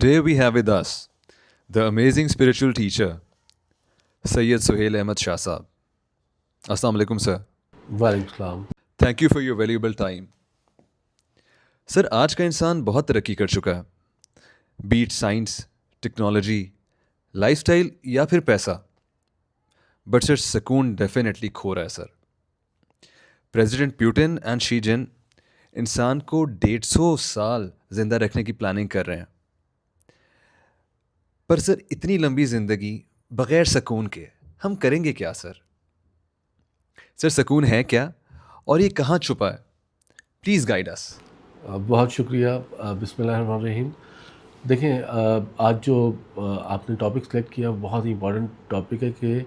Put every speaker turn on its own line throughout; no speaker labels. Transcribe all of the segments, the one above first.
Today we have with us the amazing spiritual teacher Sayyid Suhail Ahmed Shah Saab. Assalamu alaikum sir.
وعلیکم السلام.
Thank you for your valuable time. سر آج کا انسان بہت ترقی کر چکا ہے، بیٹ سائنس، ٹیکنالوجی، لائف سٹائل یا پھر پیسہ، بٹ سر سکون ڈیفینیٹلی کھو رہا ہے سر. پریزیڈنٹ پیوٹن اینڈ شی جن انسان کو 150 سال زندہ رکھنے کی پلاننگ کر رہے ہیں، پر سر اتنی لمبی زندگی بغیر سکون کے ہم کریں گے کیا سر؟ سر سکون ہے کیا اور یہ کہاں چھپا ہے؟ پلیز گائیڈ اس.
بہت شکریہ. بسم اللہ الرحمن الرحیم. دیکھیں، آج جو آپ نے ٹاپک سلیکٹ کیا بہت ہی امپورٹنٹ ٹاپک ہے کہ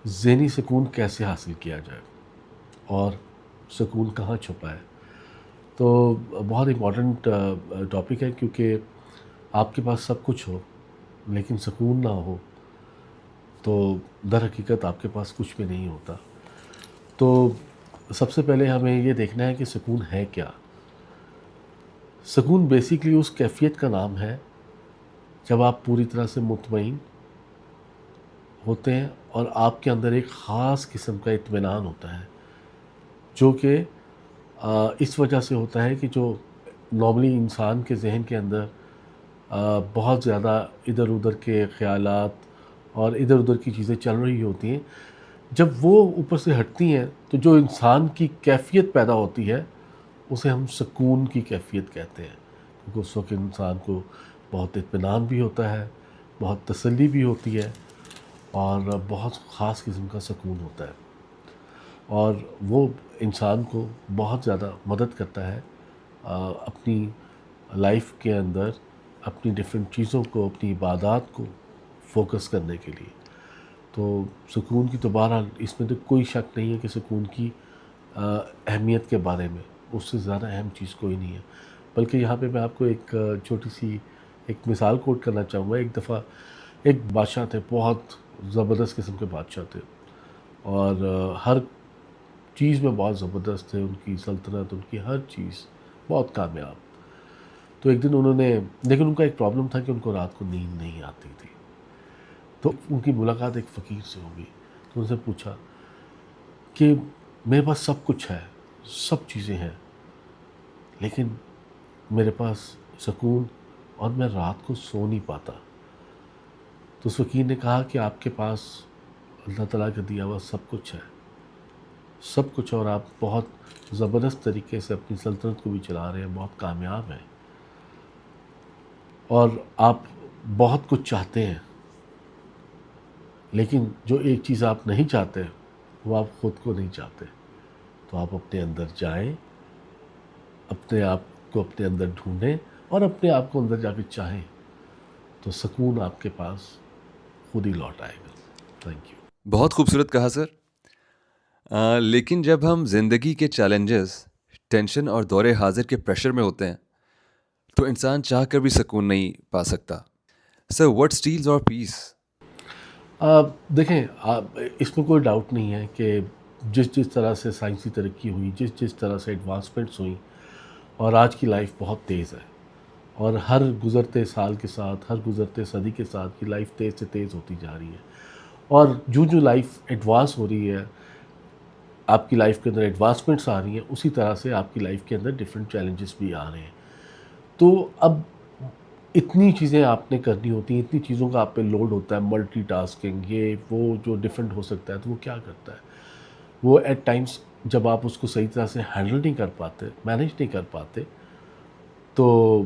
ذہنی سکون کیسے حاصل کیا جائے اور سکون کہاں چھپا ہے. تو بہت امپورٹنٹ ٹاپک ہے، کیونکہ آپ کے پاس سب کچھ ہو لیکن سکون نہ ہو تو در حقیقت آپ کے پاس کچھ بھی نہیں ہوتا. تو سب سے پہلے ہمیں یہ دیکھنا ہے کہ سکون ہے کیا. سکون بیسیکلی اس کیفیت کا نام ہے جب آپ پوری طرح سے مطمئن ہوتے ہیں اور آپ کے اندر ایک خاص قسم کا اطمینان ہوتا ہے، جو کہ اس وجہ سے ہوتا ہے کہ جو نارملی انسان کے ذہن کے اندر بہت زیادہ ادھر ادھر کے خیالات اور ادھر ادھر کی چیزیں چل رہی ہوتی ہیں، جب وہ اوپر سے ہٹتی ہیں تو جو انسان کی کیفیت پیدا ہوتی ہے اسے ہم سکون کی کیفیت کہتے ہیں. کیونکہ اس وقت انسان کو بہت اطمینان بھی ہوتا ہے، بہت تسلی بھی ہوتی ہے اور بہت خاص قسم کا سکون ہوتا ہے، اور وہ انسان کو بہت زیادہ مدد کرتا ہے اپنی لائف کے اندر اپنی ڈفرینٹ چیزوں کو، اپنی عبادات کو فوکس کرنے کے لیے. تو سکون کی تو بہرحال اس میں تو کوئی شک نہیں ہے کہ سکون کی اہمیت کے بارے میں اس سے زیادہ اہم چیز کوئی نہیں ہے. بلکہ یہاں پہ میں آپ کو ایک چھوٹی سی ایک مثال کوٹ کرنا چاہوں گا. ایک دفعہ ایک بادشاہ تھے، بہت زبردست قسم کے بادشاہ تھے، اور ہر چیز میں بہت زبردست تھے، ان کی سلطنت، ان کی ہر چیز بہت کامیاب. تو ایک دن انہوں نے، لیکن ان کا ایک پرابلم تھا کہ ان کو رات کو نیند نہیں آتی تھی. تو ان کی ملاقات ایک فقیر سے ہوگی. تو ان سے پوچھا کہ میرے پاس سب کچھ ہے، سب چیزیں ہیں، لیکن میرے پاس سکون اور میں رات کو سو نہیں پاتا. تو اس فقیر نے کہا کہ آپ کے پاس اللہ تعالیٰ کا دیا ہوا سب کچھ ہے، سب کچھ، اور آپ بہت زبردست طریقے سے اپنی سلطنت کو بھی چلا رہے ہیں، بہت کامیاب ہیں، اور آپ بہت کچھ چاہتے ہیں، لیکن جو ایک چیز آپ نہیں چاہتے وہ آپ خود کو نہیں چاہتے. تو آپ اپنے اندر جائیں، اپنے آپ کو اپنے اندر ڈھونڈیں اور اپنے آپ کو اندر جا کے چاہیں، تو سکون آپ کے پاس خود ہی لوٹ آئے گا. Thank you.
بہت خوبصورت کہا سر. لیکن جب ہم زندگی کے چیلنجز، ٹینشن اور دور حاضر کے پریشر میں ہوتے ہیں تو انسان چاہ کر بھی سکون نہیں پا سکتا. سر واٹ اسٹیلز اور پیس؟
دیکھیں، اس میں کوئی ڈاؤٹ نہیں ہے کہ جس طرح سے سائنسی ترقی ہوئی، جس طرح سے ایڈوانسمنٹس ہوئیں، اور آج کی لائف بہت تیز ہے، اور ہر گزرتے سال کے ساتھ، ہر گزرتے صدی کے ساتھ کی لائف تیز سے تیز ہوتی جا رہی ہے. اور جو لائف ایڈوانس ہو رہی ہے، آپ کی لائف کے اندر ایڈوانسمنٹس آ رہی ہیں، اسی طرح سے آپ کی لائف کے اندر ڈفرینٹ چیلنجز بھی آ رہے ہیں. تو اب اتنی چیزیں آپ نے کرنی ہوتی ہیں، اتنی چیزوں کا آپ پہ لوڈ ہوتا ہے، ملٹی ٹاسکنگ، یہ وہ جو ڈفرینٹ ہو سکتا ہے. تو وہ کیا کرتا ہے، وہ ایٹ ٹائمز جب آپ اس کو صحیح طرح سے ہینڈل نہیں کر پاتے، مینیج نہیں کر پاتے، تو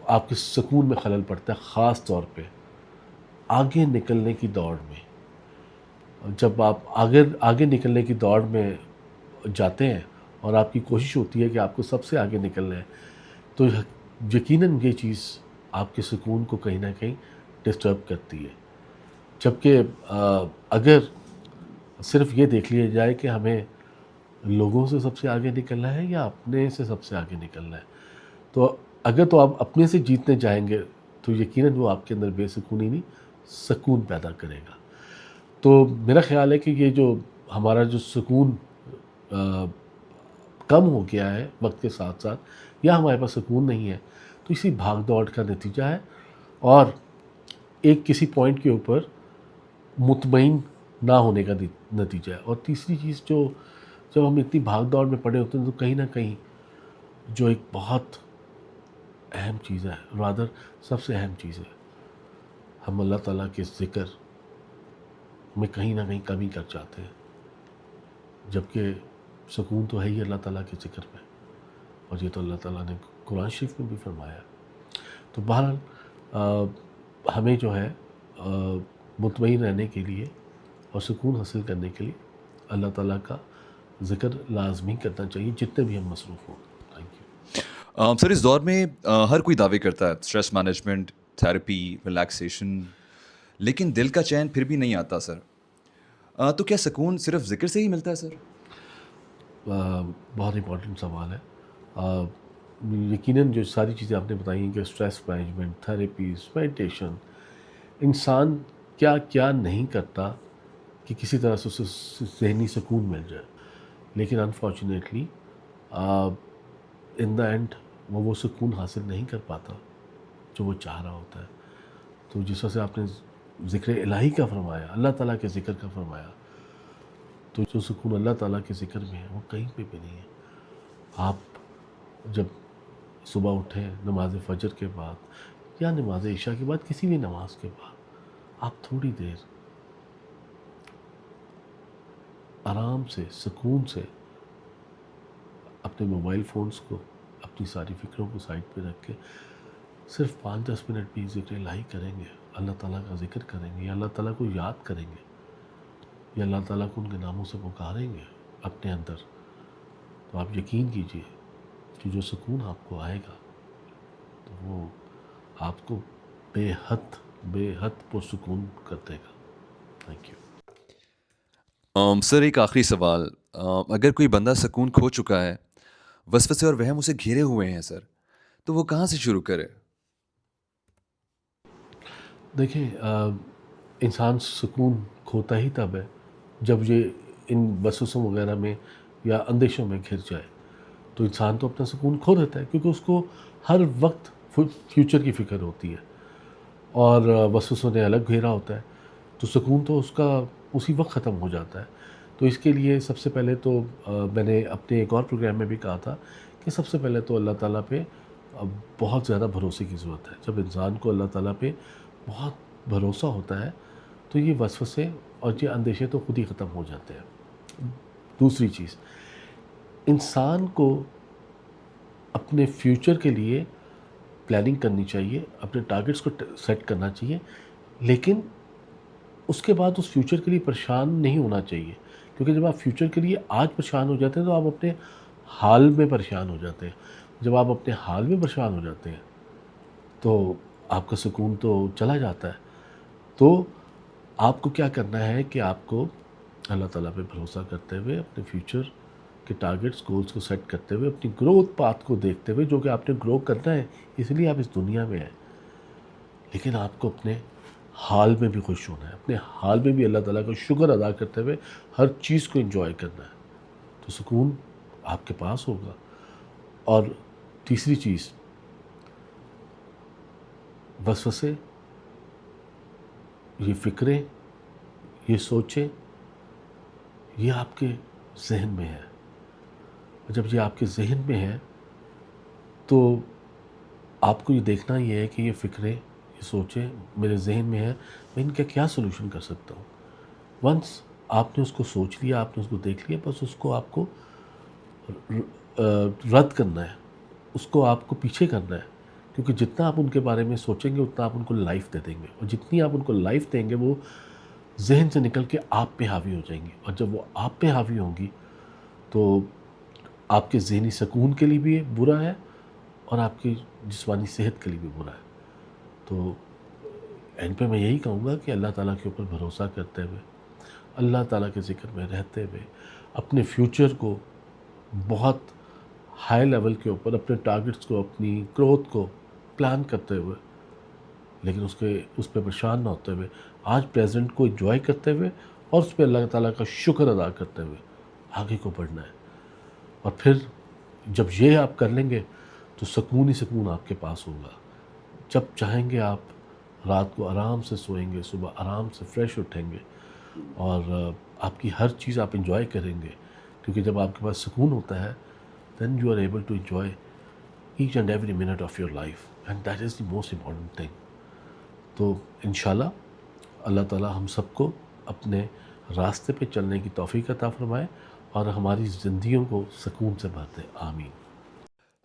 آپ کے سکون میں خلل پڑتا ہے. خاص طور پہ آگے نکلنے کی دوڑ میں، جب آپ آگے نکلنے کی دوڑ میں جاتے ہیں اور آپ کی کوشش ہوتی ہے کہ آپ کو سب سے آگے نکلنا ہے، تو یقیناً یہ چیز آپ کے سکون کو کہیں نہ کہیں ڈسٹرب کرتی ہے. جبکہ اگر صرف یہ دیکھ لیا جائے کہ ہمیں لوگوں سے سب سے آگے نکلنا ہے یا اپنے سے سب سے آگے نکلنا ہے، تو اگر تو آپ اپنے سے جیتنے جائیں گے تو یقیناً وہ آپ کے اندر بے سکونی نہیں، سکون پیدا کرے گا. تو میرا خیال ہے کہ یہ جو ہمارا جو سکون کم ہو گیا ہے وقت کے ساتھ ساتھ، یا ہمارے پاس سکون نہیں ہے، تو اسی بھاگ دوڑ کا نتیجہ ہے، اور ایک کسی پوائنٹ کے اوپر مطمئن نہ ہونے کا نتیجہ ہے۔ اور تیسری چیز، جو جب ہم اتنی بھاگ دوڑ میں پڑے ہوتے ہیں تو کہیں نہ کہیں جو ایک بہت اہم چیز ہے، رادر سب سے اہم چیز ہے، ہم اللہ تعالیٰ کے ذکر میں کہیں نہ کہیں کمی کر جاتے ہیں، جبکہ سکون تو ہے ہی اللہ تعالیٰ کے ذکر میں، اور یہ تو اللہ تعالیٰ نے قرآن شریف میں بھی فرمایا۔ تو بہرحال ہمیں جو ہے مطمئن رہنے کے لیے اور سکون حاصل کرنے کے لیے اللہ تعالیٰ کا ذکر لازمی کرنا چاہیے، جتنے بھی ہم مصروف ہوں۔ Thank you.
سر اس دور میں ہر کوئی دعوے کرتا ہے اسٹریس مینجمنٹ، تھیراپی، ریلیکسیشن، لیکن دل کا چین پھر بھی نہیں آتا سر۔ تو کیا سکون صرف ذکر سے ہی ملتا ہے سر؟
بہت امپورٹنٹ سوال ہے۔ یقیناً جو ساری چیزیں آپ نے بتائی ہیں کہ اسٹریس مینجمنٹ، تھیراپیز، میڈیٹیشن، انسان کیا کیا نہیں کرتا کہ کسی طرح سے اسے ذہنی سکون مل جائے، لیکن انفارچونیٹلی ان دا اینڈ وہ سکون حاصل نہیں کر پاتا جو وہ چاہ رہا ہوتا ہے۔ تو جس وجہ سے آپ نے ذکر الہی کا فرمایا، اللہ تعالیٰ کے ذکر کا فرمایا، تو جو سکون اللہ تعالیٰ کے ذکر میں ہے وہ کہیں پہ بھی نہیں ہے۔ آپ جب صبح اٹھیں نماز فجر کے بعد یا نماز عشاء کے بعد، کسی بھی نماز کے بعد، آپ تھوڑی دیر آرام سے، سکون سے اپنے موبائل فونز کو، اپنی ساری فکروں کو سائڈ پہ رکھ کے صرف 5-10 منٹ بھی ذکر الہی کریں گے، اللہ تعالیٰ کا ذکر کریں گے، یا اللہ تعالیٰ کو یاد کریں گے، یا اللہ تعالیٰ کو ان کے ناموں سے پکاریں گے اپنے اندر، تو آپ یقین کیجئے کہ جو سکون آپ کو آئے گا تو وہ آپ کو بے حد پرسکون کر دے گا۔ Thank you.
سر ایک آخری سوال، اگر کوئی بندہ سکون کھو چکا ہے، وسوسے اور وہم اسے گھیرے ہوئے ہیں سر، تو وہ کہاں سے شروع کرے؟
دیکھیں، انسان سکون کھوتا ہی تب ہے جب یہ ان وسوسوں وغیرہ میں یا اندیشوں میں گھر جائے، تو انسان تو اپنا سکون کھو دیتا ہے، کیونکہ اس کو ہر وقت فیوچر کی فکر ہوتی ہے، اور وسوسوں نے الگ گھیرا ہوتا ہے، تو سکون تو اس کا اسی وقت ختم ہو جاتا ہے۔ تو اس کے لیے سب سے پہلے تو میں نے اپنے ایک اور پروگرام میں بھی کہا تھا کہ سب سے پہلے تو اللہ تعالیٰ پہ بہت زیادہ بھروسے کی ضرورت ہے۔ جب انسان کو اللہ تعالیٰ پہ بہت بھروسہ ہوتا ہے تو یہ وسوسے اور یہ اندیشے تو خود ہی ختم ہو جاتے ہیں۔ دوسری چیز، انسان کو اپنے فیوچر کے لیے پلاننگ کرنی چاہیے، اپنے ٹارگٹس کو سیٹ کرنا چاہیے، لیکن اس کے بعد اس فیوچر کے لیے پریشان نہیں ہونا چاہیے، کیونکہ جب آپ فیوچر کے لیے آج پریشان ہو جاتے ہیں تو آپ اپنے حال میں پریشان ہو جاتے ہیں۔ جب آپ اپنے حال میں پریشان ہو جاتے ہیں تو آپ کا سکون تو چلا جاتا ہے۔ تو آپ کو کیا کرنا ہے کہ آپ کو اللہ تعالیٰ پہ بھروسہ کرتے ہوئے، اپنے فیوچر کے ٹارگٹس، گولز کو سیٹ کرتے ہوئے، اپنی گروتھ پاتھ کو دیکھتے ہوئے، جو کہ آپ نے گرو کرنا ہے، اس لیے آپ اس دنیا میں ہیں، لیکن آپ کو اپنے حال میں بھی خوش ہونا ہے، اپنے حال میں بھی اللہ تعالیٰ کا شکر ادا کرتے ہوئے ہر چیز کو انجوائے کرنا ہے، تو سکون آپ کے پاس ہوگا۔ اور تیسری چیز، وسوسے، یہ فکریں، یہ سوچیں، یہ آپ کے ذہن میں ہے، اور جب یہ آپ کے ذہن میں ہے تو آپ کو یہ دیکھنا یہ ہے کہ یہ فکریں، یہ سوچیں میرے ذہن میں ہیں، میں ان کا کیا سولوشن کر سکتا ہوں۔ ونس آپ نے اس کو سوچ لیا، آپ نے اس کو دیکھ لیا، بس اس کو آپ کو رد کرنا ہے، اس کو آپ کو پیچھے کرنا ہے، کیونکہ جتنا آپ ان کے بارے میں سوچیں گے اتنا آپ ان کو لائف دے دیں گے، اور جتنی آپ ان کو لائف دیں گے وہ ذہن سے نکل کے آپ پہ حاوی ہو جائیں گی، اور جب وہ آپ پہ حاوی ہوں گی تو آپ کے ذہنی سکون کے لیے بھی برا ہے اور آپ کی جسمانی صحت کے لیے بھی برا ہے۔ تو اینڈ پہ میں یہی کہوں گا کہ اللہ تعالیٰ کے اوپر بھروسہ کرتے ہوئے، اللہ تعالیٰ کے ذکر میں رہتے ہوئے، اپنے فیوچر کو بہت ہائی لیول کے اوپر، اپنے ٹارگٹس کو، اپنی گروتھ کو پلان کرتے ہوئے، لیکن اس پہ پریشان نہ ہوتے ہوئے، آج پریزنٹ کو انجوائے کرتے ہوئے اور اس پہ اللہ تعالیٰ کا شکر ادا کرتے ہوئے آگے کو بڑھنا ہے۔ اور پھر جب یہ آپ کر لیں گے تو سکون ہی سکون آپ کے پاس ہوگا. جب چاہیں گے آپ رات کو آرام سے سوئیں گے, صبح آرام سے فریش اٹھیں گے, اور آپ کی ہر چیز آپ انجوائے کریں گے, کیونکہ جب آپ کے پاس سکون ہوتا ہے then you are able to enjoy each and every minute of your life, and that is the most important thing. تو انشاءاللہ اللہ تعالیٰ ہم سب کو اپنے راستے پہ چلنے کی توفیق عطا فرمائے اور ہماری زندگیوں کو سکون سے بھر دے. آمین.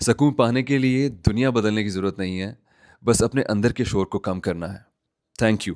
سکون پانے کے لیے دنیا بدلنے کی ضرورت نہیں ہے, بس اپنے اندر کے شور کو کم کرنا ہے. Thank you.